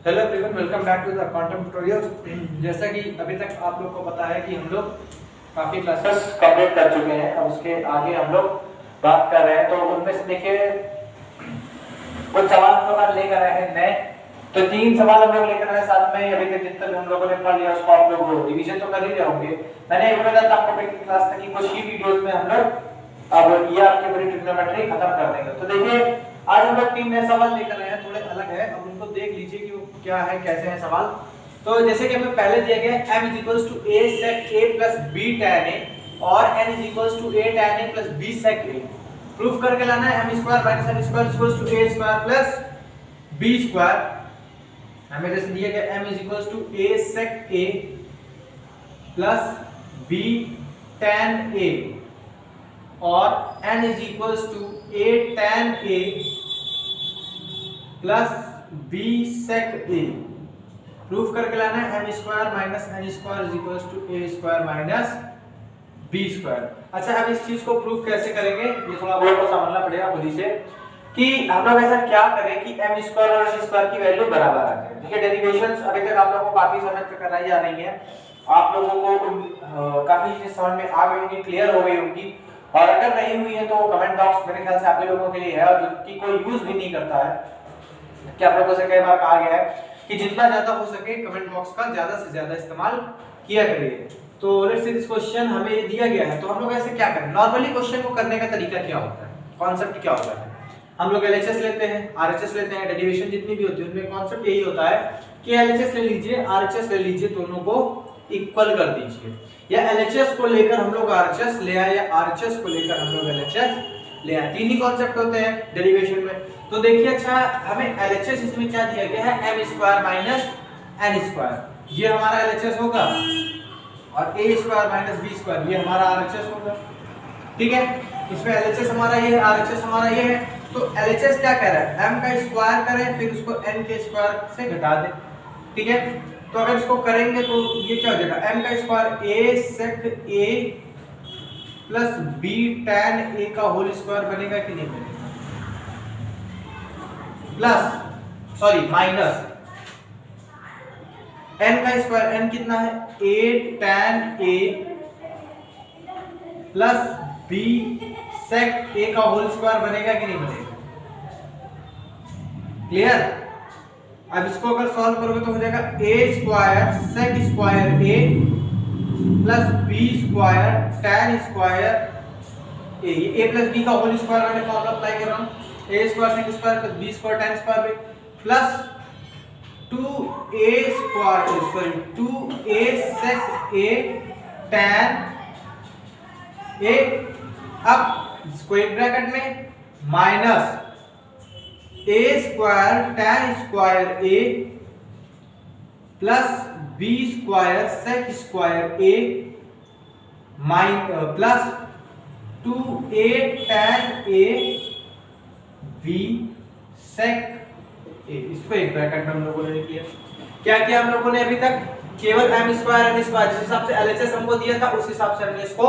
Hello everyone, welcome back to the quantum tutorials. जैसा कि अभी तक आप लोग को पता है कि हम लोग काफ़ी क्लासेस कंप्लीट कर चुके हैं। अब उसके आगे हम लोग बात कर रहे हैं, तो उनमें से देखिए कुछ सवाल हम लोग आज लेकर आए हैं नए। तो 3 सवाल हम लोग लेकर आए साथ में। अभी तक जितना भी हम लोगों ने पढ़ लिया उसको आप लोग रिवीजन तो कर ही रहे होंगे। मैंने ये बोला था आपको पिछली क्लास तक कि कुछ ही वीडियोस में हम लोग अब ये आपकी पूरी ट्रिग्नोमेट्री खत्म कर देंगे। तो देखिए आज हम लोग 3 नए सवाल लेकर आए हैं, थोड़े अलग है। अब उनको देख लीजिए कि वो क्या है, कैसे है सवाल। तो जैसे कि हमें पहले दिया गया है m = a sec a plus b tan a और n = a tan a plus b sec a। Proof करके लाना है m² - n² = a² plus b square. हमें जैसे दिया गया m = a sec a plus b tan a और n = a tan a plus b sec a। Proof करके लाना है m² - n² = a² minus b square. अच्छा, अब इस चीज को प्रूफ कैसे करेंगे ये थोड़ा बहुत समझना पड़ेगा खुद से कि हम लोग ऐसा क्या करें कि m² और n² की वैल्यू बराबर आ जाए। देखिए डेरिवेशंस अभी तक आप लोगों को काफी समझ में कराई जा रही है, आप लोगों को काफी चीजें समझ में आ गई होंगी, क्लियर हो गई होंगी। और अगर नहीं हुई है तो कमेंट बॉक्स मेरे ख्याल से आप लोगों के लिए है, और जिनकी कोई यूज भी नहीं करता है कि आप लोगों से कई बार कहा गया है कि जितना ज्यादा हो सके कमेंट बॉक्स का ज्यादा से ज्यादा इस्तेमाल किया करिए। तो लेट्स सी दिस क्वेश्चन हमें ये दिया गया है, तो हम लोग ऐसे क्या करें। नॉर्मली क्वेश्चन को करने का तरीका क्या होता है, कॉन्सेप्ट क्या होता है। हम लोग एलएचएस लेते हैं, आरएचएस लेते हैं, डेरिवेशन जितनी भी होती है उनमें कॉन्सेप्ट यही होता है कि एलएचएस ले लीजिए, आरएचएस ले लीजिए, दोनों को इक्वल कर दीजिए। या एलएचएस को लेकर हम लोग आरएचएस ले आए या आरएचएस को लेकर हम लोग एलएचएस ले आए। तीन ही कॉन्सेप्ट होते हैं डेरिवेशन में। तो देखिए अच्छा, हमें एलएचएस इसमें क्या दिया गया है, m² - n²। ये हमारा एलएचएस होगा और a² - b² ये हमारा आरएचएस होगा। ठीक है, इसमें एलएचएस हमारा ये है, आरएचएस हमारा ये है। तो एलएचएस क्या कह रहा है, m का स्क्वायर करें फिर उसको n के स्क्वायर से घटा दें। ठीक है, तो अगर इसको करेंगे तो ये क्या हो जाएगा, m का square a sec a plus b tan a का होल स्क्वायर बनेगा कि नहीं बनेगा, प्लस सॉरी माइनस n का स्क्वायर, n कितना है, a tan a plus b sec a का होल स्क्वायर बनेगा कि नहीं बनेगा। क्लियर। अब इसको अगर सॉल्व करोगे तो हो जाएगा a² sec square a plus b square tan square a। ये a प्लस b का होल स्क्वायर मैंने फॉर्मूला अप्लाई कर रहा हूं, a square sec square plus b square tan square plus 2a sec a tan a। अब square bracket में minus a² tan square a plus b square sec square a plus 2a tan a b sec a। इसको एक bracket में हम लोगों ने किया। क्या किया हम लोगों ने अभी तक, केवल m² n² जिस हिसाब से एलएचएस हमको दिया था उस हिसाब से हमने इसको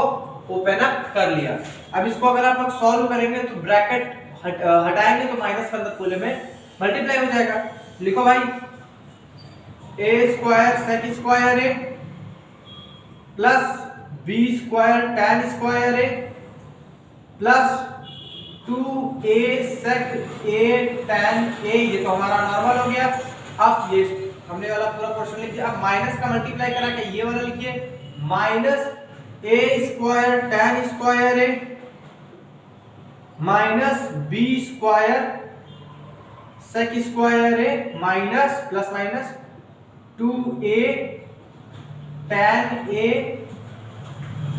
ओपन अप कर लिया। अब इसको अगर आप लोग सॉल्व करेंगे तो ब्रैकेट हटाएंगे तो माइनस के अंदर खुले में मल्टीप्लाई हो जाएगा। लिखो भाई, a² sec square a plus b square tan square a plus 2a sec a tan a। ये तो हमारा नॉर्मल हो गया। अब ये हमने वाला पूरा पोर्शन लिख दिया। अब माइनस का मल्टीप्लाई करा के ये वाला लिखिए, minus a² tan square a minus b square sec square a minus plus minus 2a tan a b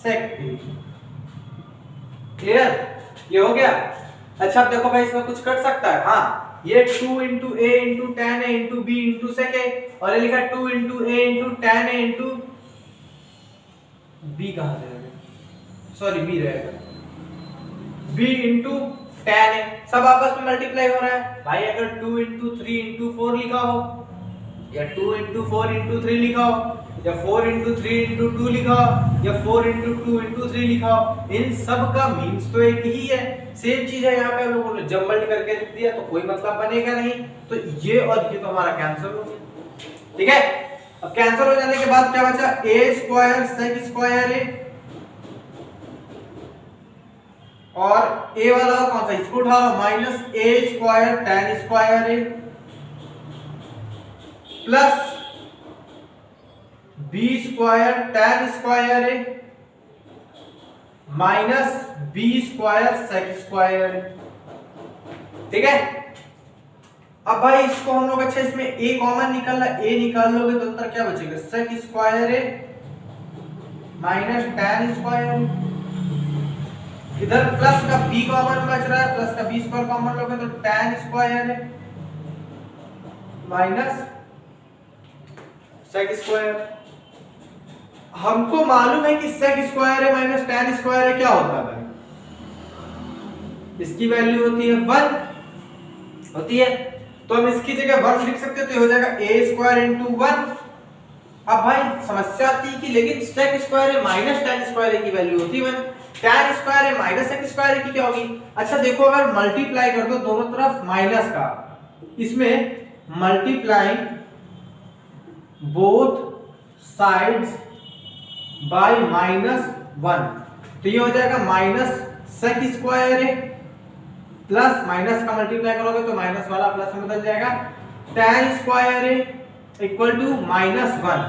sec a। Clear, ये हो गया। अच्छा अब देखो भाई, इसमें कुछ कट सकता है। हाँ, ये 2 * a * tan a * b * sec a, और ये लिखा 2 * a * tan a * b कहां से रहेगा, सॉरी b रहेगा, b * tan a। सब आपस में मल्टीप्लाई हो रहा है भाई। अगर 2 * 3 * 4 लिखा हो या 2 इंटू 4 इंटू 3 लिखाओ, या 4 इंटू 3 इंटू 2 लिखाओ, या 4 इंटू 2 इंटू 3 लिखाओ, इन सब का मीन्स तो एक ही है, सेम चीज है। यहाँ पे हम लोगों ने जम्बल्ड करके लिख दिया तो कोई मतलब बनेगा नहीं, तो ये और ये तो हमारा कैंसिल हो गया। ठीक है, अब कैंसिल हो जाने के बाद क्या बचा, ए स्क्वायर सेक स्क्वायर ए, और ए वाला कौन सा, इसको उठा लो, minus A square tan square A plus B square tan square A minus B square sec square. ठीक है, अब भाई इसको हम लोग अच्छा इसमें a कॉमन निकालना, a निकाल लोगे तो उत्तर क्या बचेगा, sec square A minus tan square, इधर प्लस का b कॉमन बच रहा है, प्लस का b स्क्वायर कॉमन लोगे तो tan स्क्वायर है माइनस सेक स्क्वायर। हमको मालूम है कि सेक स्क्वायर है माइनस tan स्क्वायर है क्या होता है भाई, इसकी वैल्यू होती है 1 होती है, तो हम इसकी जगह 1 लिख सकते हैं, तो ये हो जाएगा a स्क्वायर इंटू 1। अब भाई समस्या आती है कि लेकिन सेक स्क्वायर है माइनस tan स्क्वायर की वैल्यू होती है 1, tan स्क्वायर है माइनस सेक स्क्वायर की क्या होगी। अच्छा देखो, अगर मल्टीप्लाई कर दो दोनों तरफ माइनस का, इसमें मल्टीप्लाइंग बोथ साइड्स बाय -1, तो ये हो जाएगा माइनस सेक स्क्वायर है प्लस माइनस का मल्टीप्लाई करोगे तो माइनस वाला प्लस में बदल जाएगा, tan स्क्वायर है इक्वल टू -1।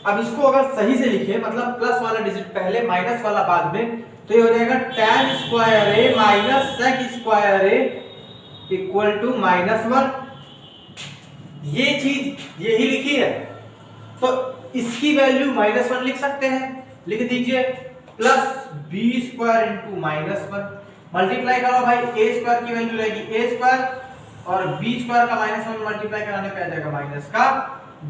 अब इसको अगर सही से लिखे, मतलब प्लस वाला डिजिट पहले माइनस वाला बाद में, तो ये हो जाएगा tan स्क्वायर है माइनस सेक स्क्वायर है इक्वल टू -1। ये चीज यही लिखी है, तो इसकी वैल्यू -1 लिख सकते हैं, लिख दीजिए, plus B square into -1, multiply करो भाई, ए स्क्वायर की वैल्यू रहेगी a स्क्वायर और b स्क्वायर का -1 मल्टीप्लाई कराने पे आ जाएगा माइनस का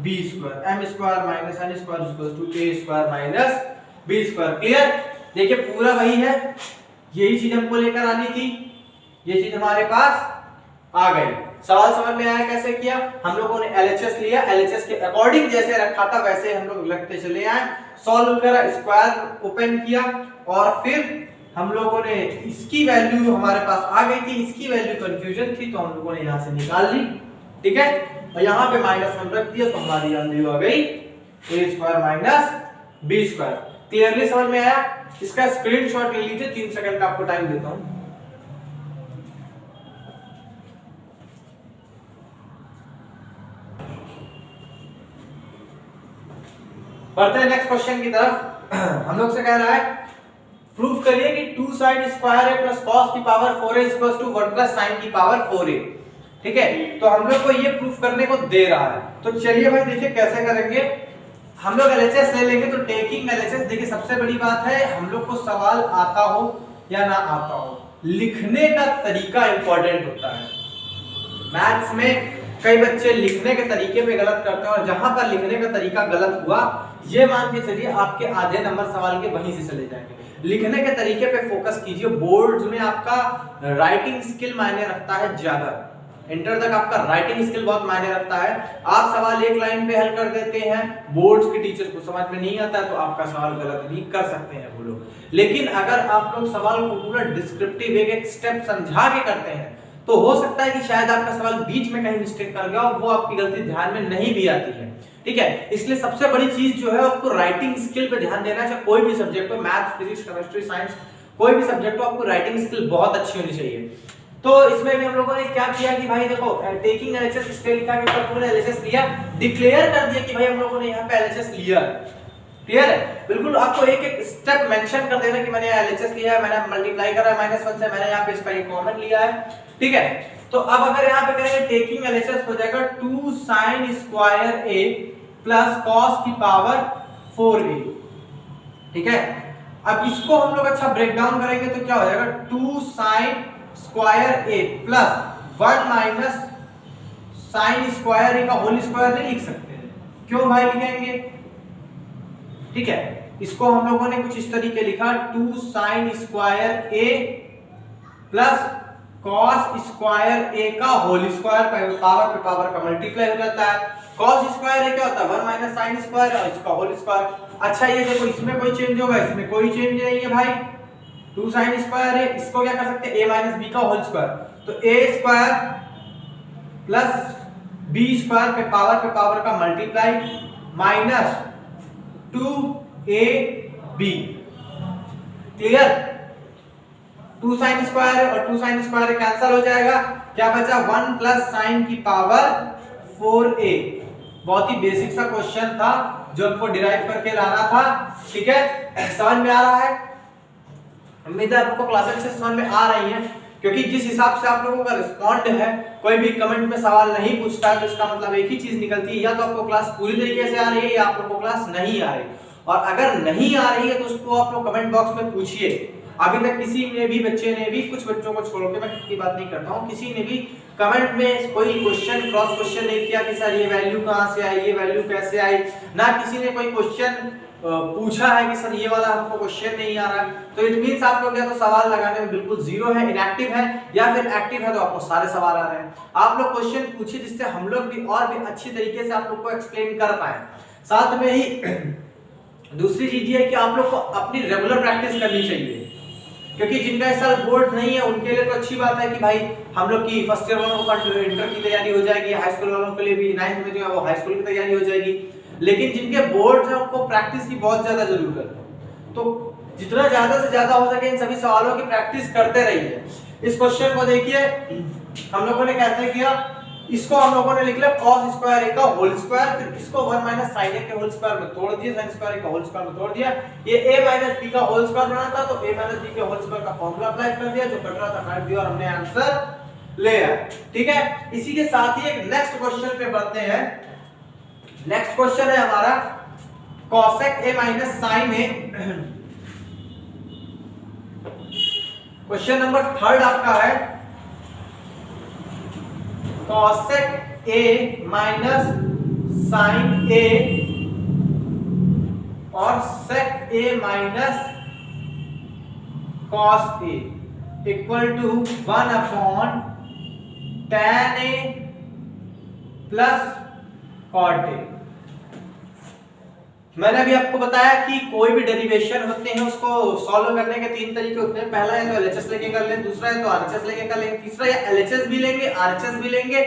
b square, m square minus n square equals to a square minus b square. Clear, देखिए पूरा वही है, यही चीज हमको लेकर आनी थी, ये चीज हमारे पास आ गई। सवाल समझ में आया कैसे किया, हम लोगों ने LHS लिया, LHS के अकॉर्डिंग जैसे रखा था वैसे हम लोग रखते चले आए, सॉल्व करा, स्क्वायर ओपन किया और फिर हम लोगों ने इसकी वैल्यू हमारे पास आ गई थी, इसकी वैल्यू कंफ्यूजन थी तो हम लोगों ने यहां से निकाल ली। ठीक है, और यहां पे -1 रख दिया तो हमारी वैल्यू आ गई a square minus b square. Clearly समझ में आया, इसका स्क्रीनशॉट ले लीजिए, 3 सेकंड का आपको टाइम देता हूं। बढ़ते हैं नेक्स्ट क्वेश्चन की तरफ। हम लोग से कह रहा है प्रूफ करिए कि 2 sin square a plus cos की power 4a equals to 1 plus sin की पावर 4a। ठीक है, तो हम लोग को ये प्रूफ करने को दे रहा है, तो चलिए भाई देखिए कैसे करेंगे। हम लोग LHS ले लेंगे, तो टेकिंग LHS देखिए सबसे बड़ी बात है, हम लोग को सवाल आता हो या ना आता हो, लिखने का तरीका इंपॉर्टेंट होता है। मैथ्स में कई बच्चे लिखने के तरीके पे गलत करते हैं, और जहां पर लिखने का तरीका गलत हुआ, ये मान के चलिए आपके आधे नंबर सवाल के वहीं से चले जाएंगे। लिखने के तरीके पे फोकस कीजिए, बोर्ड्स में आपका राइटिंग स्किल मायने रखता है ज्यादा, इंटर तक आपका राइटिंग स्किल बहुत मायने रखता है। आप सवाल एक लाइन पे हल कर देते हैं, बोर्ड्स के टीचर को समझ में नहीं आता है तो आपका सवाल गलत भी कर सकते हैं वो लोग। लेकिन अगर आप लोग सवाल को पूरा डिस्क्रिप्टिव एक स्टेप समझा के करते हैं, तो हो सकता है कि शायद आपका सवाल बीच में कहीं मिस्टेक कर गया और वो आपकी गलती ध्यान में नहीं भी आती है। ठीक है, इसलिए सबसे बड़ी चीज जो है आपको राइटिंग स्किल पे ध्यान देना चाहिए। कोई भी सब्जेक्ट हो, मैथ्स, फिजिक्स, केमिस्ट्री, साइंस, कोई भी सब्जेक्ट हो, आपको राइटिंग स्किल बहुत अच्छी होनी चाहिए। तो इसमें भी हम लोगों ने क्या किया कि भाई देखो, टेकिंग LHS स्केल लिखा के ऊपर पूरा LHS लिया, डिक्लेयर कर दिया कि भाई हम लोगों ने यहाँ पे LHS लिया है। क्लियर है, बिल्कुल आपको एक एक स्टेप मेंशन कर देना कि मैंने LHS लिया है, मैंने मल्टीप्लाई करा है -1 से, मैंने यहाँ पे इसका एक कॉमन लिया है। ठीक है, तो अब अगर यहाँ पे करेंगे टेकिंग LHS हो जाएगा 2 sin square a plus cos की पावर 4a। ठीक है, अब इसको हम लोग अच्छा ब्रेक डाउन करेंगे तो क्या हो जाएगा, 2 sin square a plus 1 minus sin square a का होल स्क्वायर नहीं लिख सकते हैं, क्यों भाई लिखेंगे। ठीक है, इसको हम लोगों ने कुछ इस तरीके लिखा, 2 sin square a plus cos square a का होल स्क्वायर, पावर पे पावर का मल्टीप्लाई हो जाता है। cos स्क्वायर है क्या होता है 1 माइनस sin स्क्वायर और इसका होल स्क्वायर। अच्छा ये देखो इसमें कोई चेंज होगा, इसमें कोई चेंज नहीं है भाई, 2 sin स्क्वायर है, इसको क्या कर सकते हैं a माइनस b का होल स्क्वायर, तो a square plus b square पे पावर का multiply minus 2ab, clear. 2 sin square और 2 sin स्क्वायर कैंसिल हो जाएगा, क्या बचा 1 प्लस साइन की पावर 4a। बहुत ही बेसिक सा क्वेश्चन था जो आपको डिराइव करके लाना था, ठीक है। समझ में आ रहा है, उम्मीद है आपको क्लासेस से समझ में आ रही है, क्योंकि जिस हिसाब से आप लोगों का रिस्पॉन्ड है, कोई भी कमेंट में सवाल नहीं पूछता है तो इसका मतलब एक ही चीज निकलती है, या तो आपको क्लास पूरी तरीके से आ रही है या आप लोगों को क्लास नहीं आ रही। और अगर नहीं आ रही है तो उसको आप लोग कमेंट बॉक्स में पूछिए। अभी तक किसी ने भी बच्चे ने भी, कुछ बच्चों को छोड़ के मैं की बात नहीं करता हूँ, किसी ने भी कमेंट में कोई क्वेश्चन क्रॉस क्वेश्चन नहीं किया कि सर ये वैल्यू कहाँ से आई, ये वैल्यू कैसे आई, ना किसी ने कोई क्वेश्चन पूछा है कि सर ये वाला हमको क्वेश्चन नहीं आ रहा है। तो इट मींस आप लोग या तो सवाल लगाने में बिल्कुल जीरो है, इनएक्टिव है, या फिर एक्टिव है तो आपको सारे सवाल आ रहे हैं। आप लोग क्वेश्चन पूछिए जिससे हम लोग भी और भी अच्छी तरीके से आप लोग को एक्सप्लेन कर पाए। साथ में ही दूसरी चीज ये है कि आप लोग को अपनी रेगुलर प्रैक्टिस करनी चाहिए, क्योंकि जिनका इस साल बोर्ड नहीं है उनके लिए तो अच्छी बात है कि भाई हम लोग की फर्स्ट ईयर वालों को इंटर की तैयारी हो जाएगी, हाई स्कूल वालों के लिए भी 9th में जो है वो हाई स्कूल की तैयारी हो जाएगी। लेकिन जिनके बोर्ड है उनको प्रैक्टिस की बहुत ज्यादा जरूरत है, तो जितना ज्यादा से ज्यादा हो सके इन सभी सवालों की प्रैक्टिस करते रहिए। इस क्वेश्चन को देखिए हम लोगों ने कैसे किया, इसको हम लोगों ने लिख लिया cos स्क्वायर a का होल स्क्वायर, फिर इसको 1 माइनस sin a के होल स्क्वायर में तोड़ दिया, sin स्क्वायर a का होल स्क्वायर में तोड़ दिया, ये a माइनस b का होल स्क्वायर बना था तो a माइनस b के होल स्क्वायर का फार्मूला अप्लाई कर दिया, जो कट रहा था काट दिया और हमने आंसर ले आया, ठीक है। इसी के साथ ही एक नेक्स्ट क्वेश्चन पे बढ़ते हैं। नेक्स्ट क्वेश्चन है हमारा cosec a minus sin a। Question number 3 आपका है cosec a minus sin a और sec a minus cos a equal to 1 upon tan a plus cot a। मैंने अभी आपको बताया कि कोई भी डेरिवेशन होते हैं उसको सॉल्व करने के 3 तरीके होते हैं। पहला है तो एलएचएस लेके कर लें, दूसरा है तो आरएचएस लेके कर लेंगे, तीसरा या एलएचएस भी लेंगे आरएचएस भी लेंगे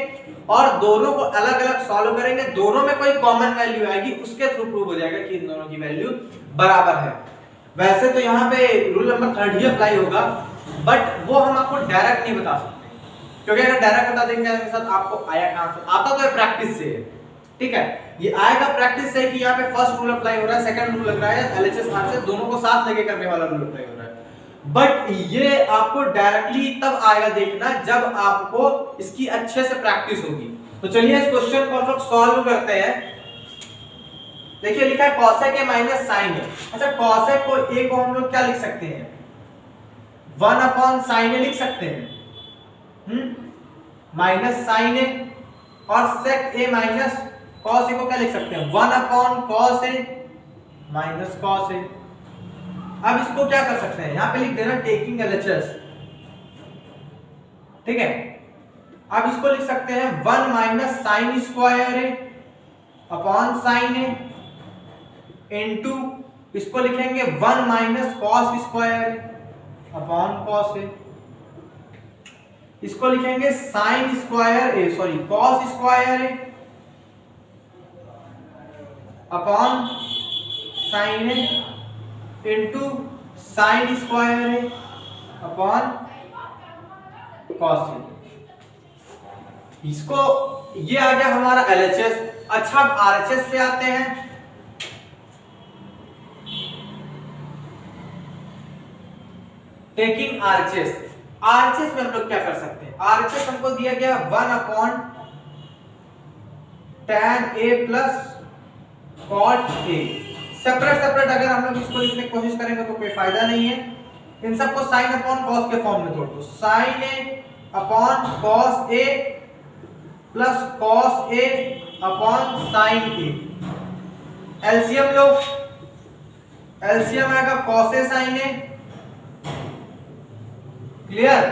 और दोनों को अलग अलग सॉल्व करेंगे, दोनों में कोई कॉमन वैल्यू आएगी, उसके थ्रू प्रूव हो जाएगा कि इन दोनों की वैल्यू बराबर है। वैसे तो यहाँ पे रूल नंबर 3 ही अप्लाई होगा, बट वो हम आपको डायरेक्ट नहीं बता सकते, क्योंकि अगर डायरेक्ट बता देंगे आपको आया कहां से, आता तो प्रैक्टिस से, ठीक है। ये आएगा प्रैक्टिस से कि यहाँ पे फर्स्ट रूल अप्लाई हो रहा है, सेकंड रूल लग रहा है, एलएचएस आरएचएस दोनों को साथ लेके करने वाला रूल अप्लाई हो रहा है। बट ये आपको डायरेक्टली तब आएगा देखना जब आपको इसकी अच्छे से प्रैक्टिस होगी। तो चलिए इस क्वेश्चन को हम लोग सॉल्व करते हैं। देखिए लिखा है cosec a minus sin a। अच्छा cosec को a को हम लोग क्या लिख सकते हैं 1 अपॉन sin a लिख सकते हैं, माइनस sin a, और sec a minus cos a को क्या लिख सकते हैं 1 upon cos a minus cos a। अब इसको क्या कर सकते हैं, यहां पे लिख देना टेकिंग एलएचएस, ठीक है। अब इसको लिख सकते हैं 1 minus sign square a upon sine a into इसको लिखेंगे 1 minus cos square a upon cos a। इसको लिखेंगे sine square a sorry cos square a upon sine a into sine square a upon cos a। इसको ये आ गया हमारा LHS. अच्छा अब आरएचएस पे आते हैं। टेकिंग आरएचएस, आरएचएस में हम लोग क्या कर सकते हैं, आरएचएस हमको दिया गया 1 upon tan a plus cot a। Separate separate अगर हम लोग इसको लिखने की कोशिश करेंगे तो कोई फायदा नहीं है, इन सबको साइन अपॉन कॉस के फॉर्म में तोड़ दो, sine a upon cos a plus cos a upon sine a। LCM लो, एलसीएम आएगा cos a sin a, clear.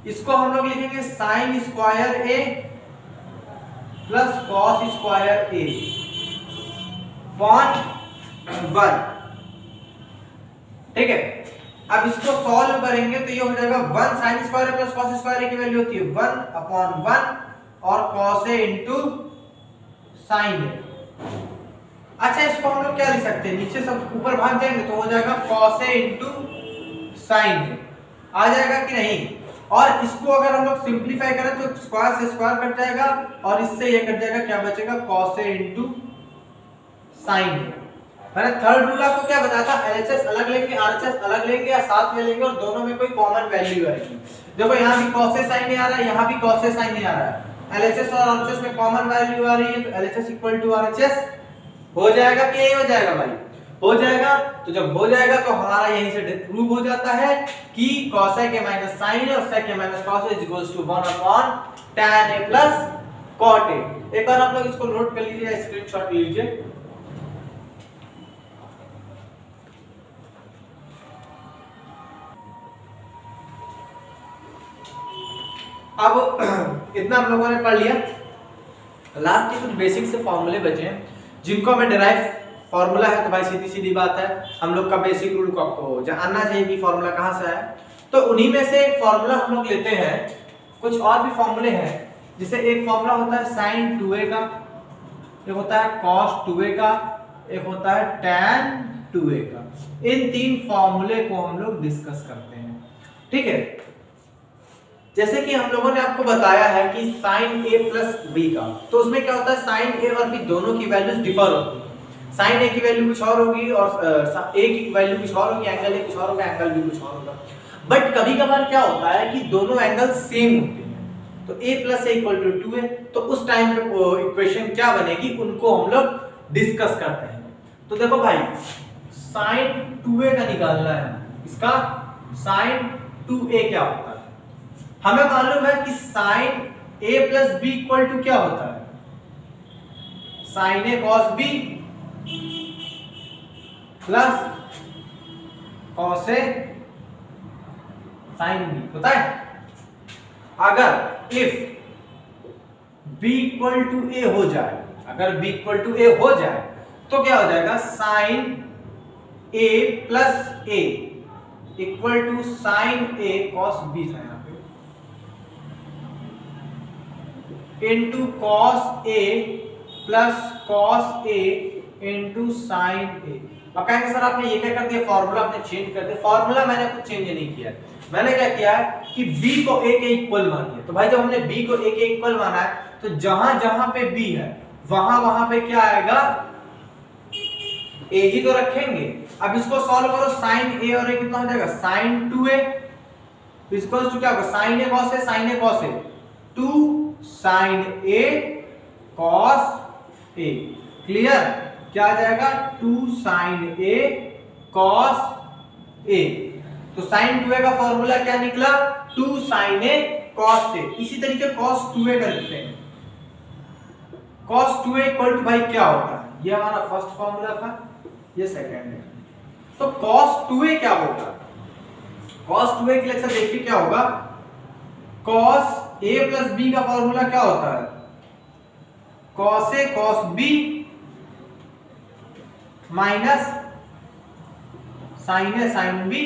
इसको हम लोग लिखेंगे sine square a plus cos square A upon 1। ठीक है, अब इसको सॉल्व करेंगे तो ये हो जाएगा 1 sin square plus cos square की वैल्यू होती है 1/1 और cos a into sin a। अच्छा, इसको हम लोग क्या लिख सकते हैं, नीचे सब ऊपर भाग जाएंगे तो हो जाएगा cos a into sin a आ जाएगा कि नहीं। और इसको अगर हम लोग सिंपलीफाई करें तो स्क्वायर से स्क्वायर कट जाएगा और इससे ये कट जाएगा, क्या बचेगा cos a into sin a। मैंने थर्ड रूल आपको क्या बताया था, LHS अलग लेंगे RHS अलग लेंगे या साथ में लेंगे और दोनों में कोई कॉमन वैल्यू आएगी। देखो यहाँ भी cos a sin a आ रहा है, यहाँ भी cos a sin a आ रहा है, LHS और RHS में कॉमन वैल्यू आ रही है तो LHS इक्वल टू RHS हो जाएगा कि नहीं हो जाएगा भाई, हो जाएगा। तो जब हो जाएगा तो हमारा यहीं से प्रूव हो जाता है कि cos a के माइनस sin a और sec a minus cos a is equals to 1/tan a plus cot a। एक बार आप लोग इसको नोट कर लीजिए, स्क्रीनशॉट लीजिए। अब इतना हम लोगों ने पढ़ लिया, लास्ट के कुछ बेसिक से फॉर्मूले बचे हैं जिनको हमें डिराइव फॉर्मूला है तो भाई सीधी सीधी बात है हम लोग का बेसिक रूल को आपको जानना चाहिए कि फॉर्मूला कहाँ से है। तो उन्हीं में से एक फॉर्मूला हम लोग लेते हैं, कुछ और भी फॉर्मूले हैं, जैसे एक फॉर्मूला होता है sin 2a का, एक होता है cos 2a का, एक होता है tan 2a का। इन तीन फॉर्मूले को हम लोग डिस्कस करते हैं। ठीक है, जैसे कि हम लोगों ने आपको बताया है कि sin a प्लस b का, तो उसमें क्या होता है sin a और b दोनों की वैल्यूज डिफर होती है। sin a की वैल्यू कुछ और होगी और a की वैल्यू कुछ और होगी, एंगल a कुछ और होगा, एंगल b कुछ और होगा। बट कभी कभार क्या होता है कि दोनों एंगल सेम होते हैं, तो a plus a equal to 2 है, तो उस टाइम पे इक्वेशन क्या बनेगी उनको हम लोग डिस्कस करते हैं। तो देखो भाई sin 2a का निकालना है, इसका sin 2a क्या होता है, हमें मालूम है कि sin a plus b equal to क्या होता है, sin a cos b plus cos a sin b होता है। अगर if b equal to a हो जाए, अगर b इक्वल टू a हो जाए तो क्या हो जाएगा, sin a plus a equal to sin a cos b था यहाँ पे into cos a plus cos a into sin a। अब कहेंगे सर आपने ये क्या कर दिया, फॉर्मूला आपने चेंज कर दिया। फॉर्मूला मैंने कुछ चेंज नहीं किया, मैंने क्या किया कि b को a के इक्वल मान लिया। तो भाई जब हमने b को a के इक्वल माना है तो जहां जहां पे b है वहां वहां पे क्या आएगा, a ही तो रखेंगे। अब इसको सॉल्व करो, sin a और a कितना हो जाएगा, sin 2a इक्वल्स टू क्या होगा, sin a cos a, sin a cos a 2 sin a cos a। Clear, क्या आ जाएगा 2 sin a cos a। तो sin 2a का फॉर्मूला क्या निकला, 2 sin a cos a। इसी तरीके cos 2a कर लेते हैं, cos 2a इक्वल टू भाई क्या होता है, ये हमारा फर्स्ट फॉर्मूला था, ये सेकंड है। तो cos 2a क्या होगा, cos 2a के लिए अच्छा देखिए क्या होगा, cos a प्लस b का फॉर्मूला क्या होता है, cos a cos b minus sin a sin b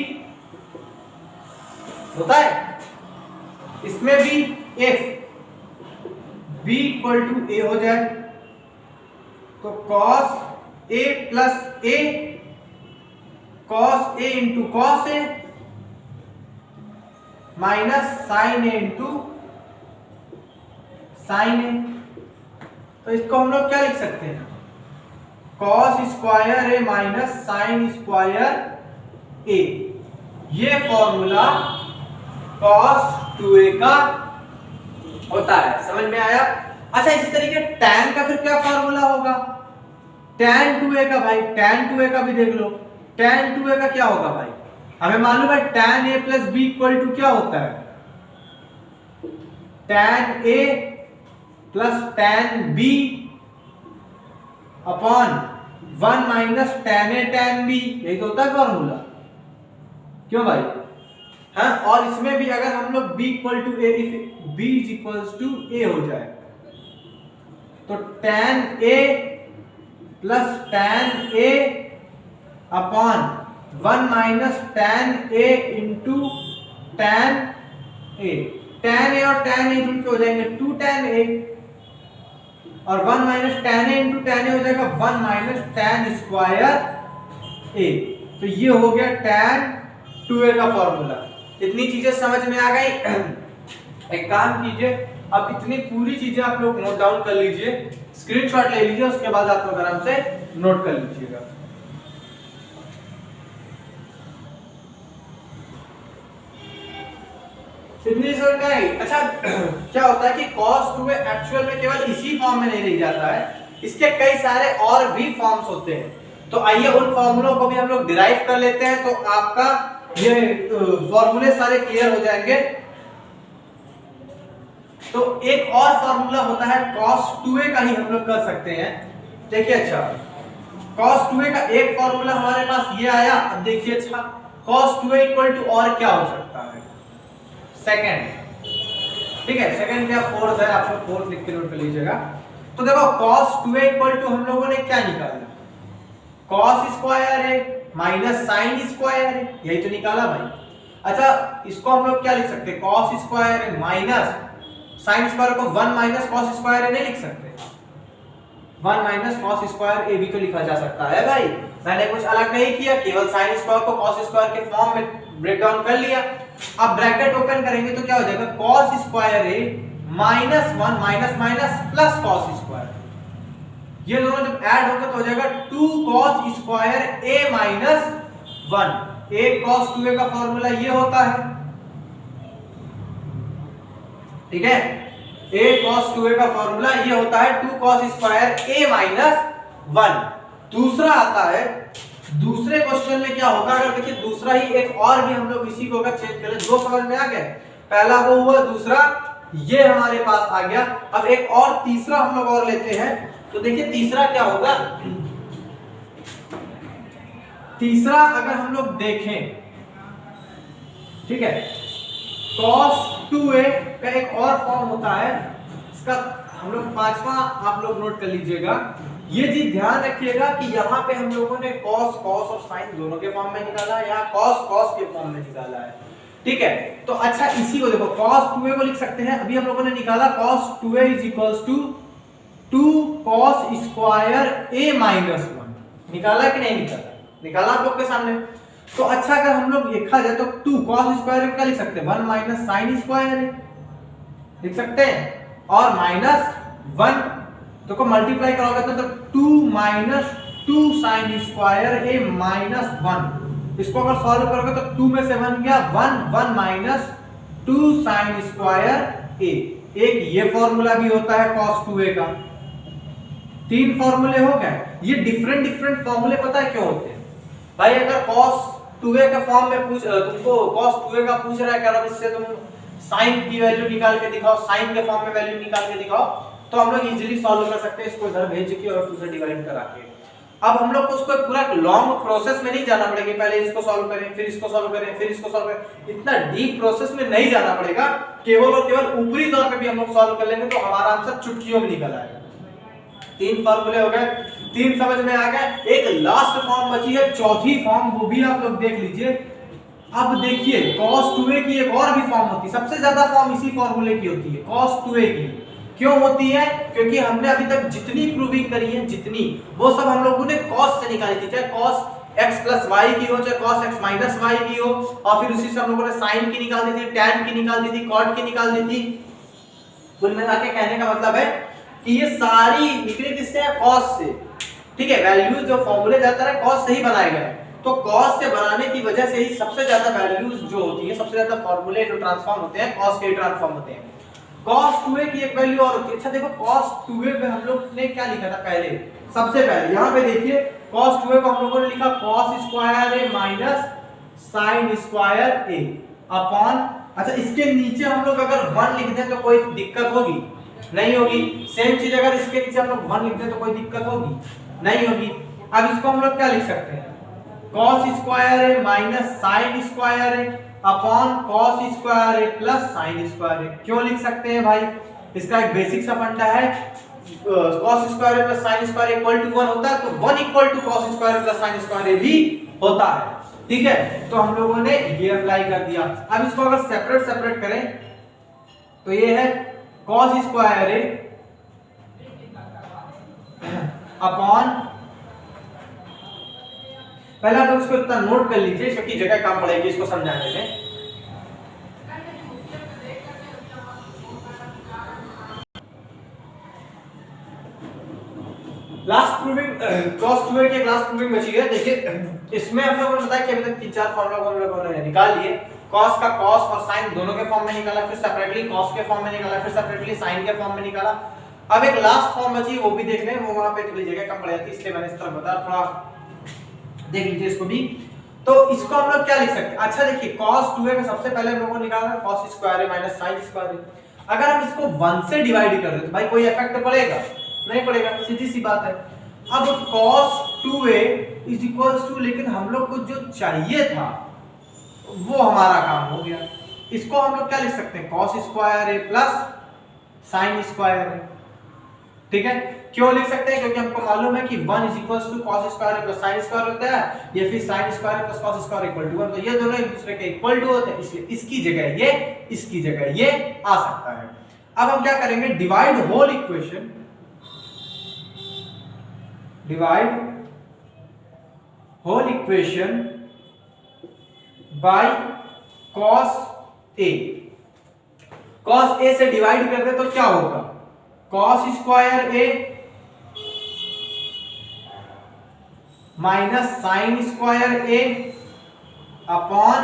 होता है। इसमें भी if b equal to a हो जाए तो cos a plus a cos a into cos a minus sin a into sin a। तो इसको हम लोग क्या लिख सकते हैं, cos square a minus sin square a। ये फॉर्मूला cos 2a का होता है, समझ में आया। अच्छा इसी तरीके tan का फिर क्या फॉर्मूला होगा, tan 2a का, भाई tan 2a का भी देख लो, tan 2a का क्या होगा भाई, हमें मालूम है tan a plus b equal to क्या होता है, tan a plus tan b upon 1 minus tan a tan b, यही तो होता है फॉर्मूला, क्यों भाई। हाँ, और इसमें भी अगर हम लोग b equal to a, if b is equals to a हो जाए तो tan a plus tan a upon 1 minus tan a into tan a। tan a और tan a जुड़ के हो जाएंगे 2 tan a और 1 minus tan a into tan a हो जाएगा 1 माइनस tan स्क्वायर a। तो ये हो गया tan 2a का फॉर्मूला। इतनी चीजें समझ में आ गई। एक काम कीजिए, अब इतनी पूरी चीजें आप लोग नोट डाउन कर लीजिए, स्क्रीनशॉट ले लीजिए, उसके बाद आप लोग आराम से नोट कर लीजिएगा। इतनी समझ में आई। अच्छा क्या होता है कि cos 2a एक्चुअल में केवल इसी फॉर्म में नहीं रह जाता है, इसके कई सारे और भी फॉर्म्स होते हैं। तो आइए उन फॉर्मूलों को भी हम लोग डिराइव कर लेते हैं, तो आपका ये फॉर्मूले सारे क्लियर हो जाएंगे। तो एक और फॉर्मूला होता है cos 2a का ही हम लोग कर सकते हैं। देखिए अच्छा, cos 2a का एक फॉर्मूला हमारे पास ये आया। अब देखिए अच्छा, cos 2a इक्वल टू और क्या हो सकता है, सेकंड। ठीक है, सेकंड क्या फोर्थ है, आप लोग फोर्थ लिख के नोट कर लीजिएगा। तो देखो cos 2a इक्वल टू हम लोगों ने क्या निकाला, cos स्क्वायर है माइनस sin स्क्वायर है, यही तो निकाला भाई। अच्छा इसको हम लोग क्या लिख सकते हैं, cos स्क्वायर है माइनस sin स्क्वायर को 1 माइनस cos स्क्वायर नहीं लिख सकते, 1 माइनस cos स्क्वायर ए भी तो लिखा जा सकता है भाई। मैंने कुछ अलग नहीं किया, केवल sin स्क्वायर को cos स्क्वायर के फॉर्म में ब्रेक डाउन कर लिया। अब ब्रैकेट ओपन करेंगे तो क्या हो जाएगा, cos square A minus 1 minus minus plus cos square, ये दोनों जब ऐड होकर तो हो जाएगा 2 cos square a minus 1। a cos 2a का फॉर्मूला ये होता है, ठीक है। a cos 2a का फॉर्मूला ये होता है 2 cos स्क्वायर a माइनस 1। दूसरा आता है, दूसरे क्वेश्चन में क्या होगा, अगर देखिए दूसरा ही एक और भी हम लोग इसी को अगर चेंज करें, दो समझ में आ गया, पहला वो हुआ, दूसरा ये हमारे पास आ गया। अब एक और तीसरा हम लोग और लेते हैं। तो देखिए तीसरा क्या होगा, तीसरा अगर हम लोग देखें, ठीक है, cos 2a का एक और फॉर्म होता है, इसका हम लोग पांचवा आप लोग नोट कर लीजिएगा। ये चीज ध्यान रखिएगा कि यहाँ पे हम लोगों ने cos cos और sin दोनों के फॉर्म में निकाला है, यहाँ cos cos के फॉर्म में निकाला है, ठीक है। तो अच्छा इसी को देखो, cos 2a को लिख सकते हैं, अभी हम लोगों ने निकाला cos 2a is equals to 2 cos square a minus 1। निकाला कि नहीं निकाला, निकाला आप लोग के सामने। तो अच्छा अगर हम लोग देखा जाए तो 2 cos स्क्वायर क्या लिख सकते हैं, 1 माइनस sin स्क्वायर लिख सकते हैं, और माइनस 1 तो को मल्टीप्लाई करोगे तो 2 minus 2 sin square a minus 1। इसको अगर सॉल्व करोगे तो 2 में से 1 गया, 1 माइनस 2 sin स्क्वायर a। एक ये फॉर्मूला भी होता है cos 2a का। तीन फॉर्मूले हो गए। ये डिफरेंट डिफरेंट फॉर्मूले पता है क्यों होते हैं भाई, अगर cos 2a के फॉर्म में पूछ तुमको cos 2a का पूछ रहा है, क्या इससे तुम sin की वैल्यू निकाल के दिखाओ, sin के फॉर्म में वैल्यू निकाल के दिखाओ, तो हम लोग इजीली सॉल्व कर सकते हैं इसको इधर भेज के और 2 से डिवाइड करा के। अब हम लोग को उसको पूरा लॉन्ग प्रोसेस में नहीं जाना पड़ेगा, पहले इसको सॉल्व करें, फिर इसको सॉल्व करें, फिर इसको सॉल्व करें, इतना डीप प्रोसेस में नहीं जाना पड़ेगा। केवल और केवल ऊपरी तौर पे भी हम लोग सॉल्व कर लेंगे तो हमारा आंसर चुटकियों में निकल आएगा। तीन फॉर्मूले हो गए, तीन समझ में आ गए। एक लास्ट फॉर्म बची है, चौथी फॉर्म, वो भी आप लोग देख लीजिए। अब देखिए cos 2a की एक और भी फॉर्म होती है, सबसे ज्यादा फॉर्म इसी फॉर्मूले की होती है cos 2a की। क्यों होती है, क्योंकि हमने अभी तक जितनी प्रूविंग करी है, जितनी, वो सब हम लोगों ने cos से निकाली थी, चाहे cos x प्लस y की हो, चाहे cos x माइनस y की हो, और फिर उसी से हम लोगों ने sin की निकाल दी थी, tan की निकाल दी थी, cot की निकाल दी थी। कुल मिला के कहने का मतलब है कि ये सारी निकली किससे है, cos से, ठीक है। वैल्यूज जो फॉर्मूले जाता है cos से ही बनाए गए, तो cos से बनाने की वजह से ही सबसे ज्यादा वैल्यूज जो होती है, सबसे ज्यादा फॉर्मूले जो ट्रांसफॉर्म होते हैं cos के ट्रांसफॉर्म होते हैं। cos 2a की एक वैल्यू और होती है। अच्छा देखो cos 2a पे हम लोग ने क्या लिखा था पहले, सबसे पहले यहाँ पे देखिए cos 2a को हम लोगों ने लिखा cos square a minus sin square a upon, अच्छा इसके नीचे हम लोग अगर 1 लिख दें तो कोई दिक्कत होगी, नहीं होगी। सेम चीज अगर इसके नीचे हम लोग 1 लिख दें तो कोई दिक्कत होगी, नहीं होगी। अब इसको हम लोग क्या लिख सकते हैं, cos square a minus sin square a upon cos square a plus sin square a। क्यों लिख सकते हैं भाई, इसका एक बेसिक सा फंडा है, cos square plus sin square equal to 1 होता है, तो 1 equal to cos square plus sin square भी होता है। ठीक है, तो हम लोगों ने ये अप्लाई कर दिया। अब इसको अगर सेपरेट करें तो ये है cos स्क्वायर अपॉन, पहले आप लोग इसको इतना नोट कर लीजिए क्योंकि जगह कम पड़ेगी इसको समझाने में। लास्ट प्रूविंग cos 2a की लास्ट प्रूविंग बची है। देखिए इसमें हम लोगों ने बताया कि अभी तक 3-4 फार्मूला हम लोगों ने निकाल लिए। cos का cos और sin दोनों के फॉर्म में निकाला, फिर सेपरेटली cos के फॉर्म में निकाला, फिर सेपरेटली sin के फॉर्म में निकाला। अब एक लास्ट फॉर्म बची, वो भी देख लें, वो वहां पे थोड़ी जगह कम पड़ जाती है इसलिए मैंने इस तरह बताया, थोड़ा देख लीजिए इसको भी। तो इसको हम लोग क्या लिख सकते हैं? अच्छा देखिए cos 2a का सबसे पहले हम लोगों ने निकाला cos square minus sin square. अगर हम इसको 1 से डिवाइड कर दें तो भाई कोई इफेक्ट पड़ेगा? नहीं पड़ेगा, सीधी सी बात है। अब cos 2a is equals to, लेकिन हम लोग को जो चाहिए था वो हमारा काम हो गया। इसको हम लोग क्या लिख सकते हैं? cos square a plus sin square a। ठीक है, क्यों लिख सकते हैं? क्योंकि हमको मालूम है कि 1 is equals to cos square a plus sin square होता है, या फिर sin square a plus cos square equal to 1, तो ये दोनों एक दूसरे के इक्वल टू होते हैं, इसलिए इसकी जगह ये, इसकी जगह ये आ सकता है। अब हम क्या करेंगे? Divide whole equation, divide whole equation by cos a। cos a से डिवाइड कर दे तो क्या होगा? cos square a minus sin square a upon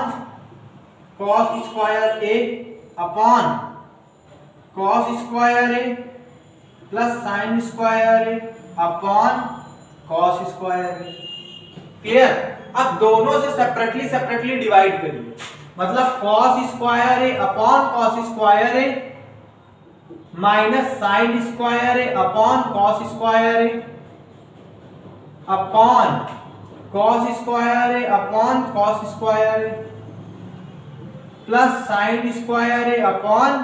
cos square a upon cos square a plus sin square a upon cos square a। Clear? अब दोनों से separately divide करिए, मतलब cos square a upon cos square a minus sin square a upon cos square a upon cos square a upon cos square a plus sin square a upon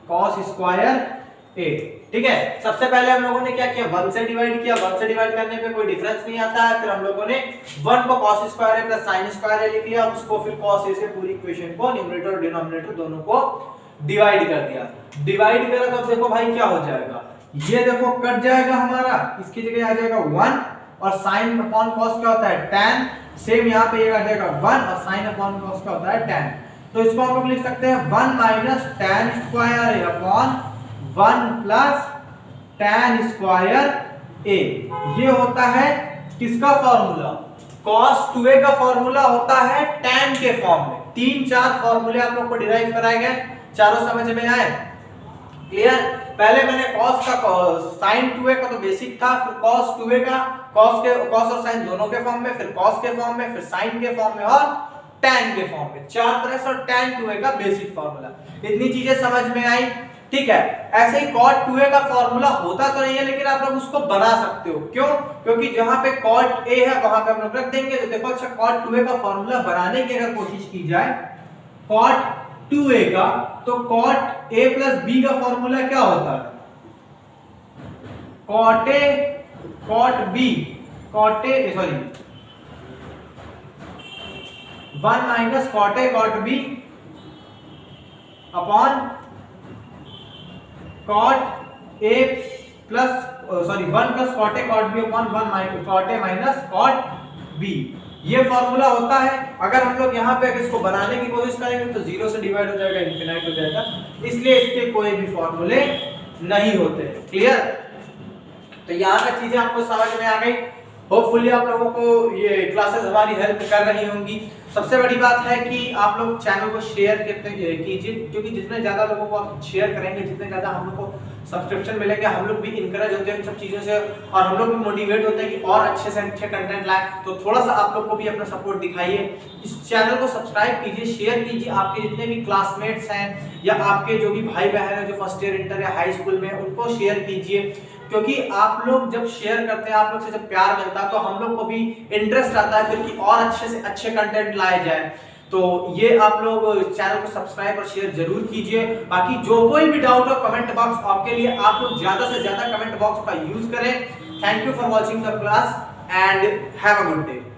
cos square a। ठीक है, सबसे पहले हम लोगों ने क्या किया? 1 से डिवाइड किया। 1 से डिवाइड करने पे कोई डिफरेंस नहीं आता है, फिर हम लोगों ने 1 को cos square a plus sin square a लिख लिया, उसको फिर cos a से पूरी इक्वेशन को न्यूमरेटर और डिनोमिनेटर दोनों को डिवाइड कर दिया। डिवाइड करा तो अब देखो भाई क्या हो जाएगा, ये देखो कट जाएगा हमारा, इसकी जगह आ जाएगा 1, और sin अपॉन cos क्या होता है? tan। सेम यहाँ पे ये आ जाएगा 1, और sin अपॉन cos क्या होता है? tan। तो इसको हम लोग लिख सकते हैं 1 minus tan square a upon 1 plus tan square a। ये होता है किसका फॉर्मूला? cos 2a का फॉर्मूला होता है tan के फॉर्म में। 3-4 फॉर्मूले आप लोग को डिराइव कराए गए, चारों समझ में आए? क्लियर? पहले मैंने cos का sin 2a का तो बेसिक था, फिर cos 2a का cos और sin दोनों के फॉर्म में, फिर cos के फॉर्म में, फिर sin के फॉर्म में और tan के फॉर्म में। 4 तरह से और tan 2a का बेसिक फॉर्मूला। इतनी चीजें समझ में आई? ठीक है, ऐसे ही cot 2a का फॉर्मूला होता तो नहीं है, लेकिन आप लोग उसको बना सकते हो। क्यों? क्योंकि जहां पे cot a है वहां पे हम लोग रख देंगे। तो देखो अच्छा, cot 2a का फॉर्मूला बनाने की अगर कोशिश की जाए cot 2a का, तो cot a प्लस b का फॉर्मूला क्या होता है? cot a cot b, cot a sorry 1 minus cot a cot b upon cot a plus sorry 1 plus cot a cot b upon 1 minus cot a minus cot b। ये formula होता है। अगर हम लोग यहाँ पे इसको बनाने की कोशिश करेंगे तो 0 से डिवाइड हो जाएगा, इनफिनाइट हो जाएगा, इसलिए इसके कोई भी फॉर्मूले नहीं होते। क्लियर? तो यहाँ तक चीजें आपको समझ में आ गई। होपफुली आप लोगों को ये क्लासेस हमारी हेल्प कर रही होंगी। सबसे बड़ी बात है कि आप लोग चैनल को शेयर कीजिए, क्योंकि जितने ज़्यादा लोगों को आप शेयर करेंगे, जितने ज़्यादा हम लोग को सब्सक्रिप्शन मिलेंगे, हम लोग भी इनकरेज होते हैं इन सब चीज़ों से, और हम लोग भी मोटिवेट होते हैं कि और अच्छे से अच्छे कंटेंट लाएं। तो थोड़ा सा आप लोग को भी अपना सपोर्ट दिखाइए, इस चैनल को सब्सक्राइब कीजिए, शेयर कीजिए। आपके जितने भी क्लासमेट्स हैं या आपके जो भी भाई बहन हैं जो फर्स्ट ईयर, इंटर या हाई स्कूल में, उनको शेयर कीजिए, क्योंकि आप लोग जब शेयर करते हैं, आप लोग से जब प्यार मिलता है, तो हम लोग को भी इंटरेस्ट आता है फिर कि और अच्छे से अच्छे कंटेंट लाए जाए। तो ये आप लोग चैनल को सब्सक्राइब और शेयर जरूर कीजिए। बाकी जो कोई भी डाउट हो कमेंट बॉक्स आपके लिए, आप लोग ज्यादा से ज्यादा कमेंट बॉक्स का यूज करें। Thank you for watching the class and have a good day.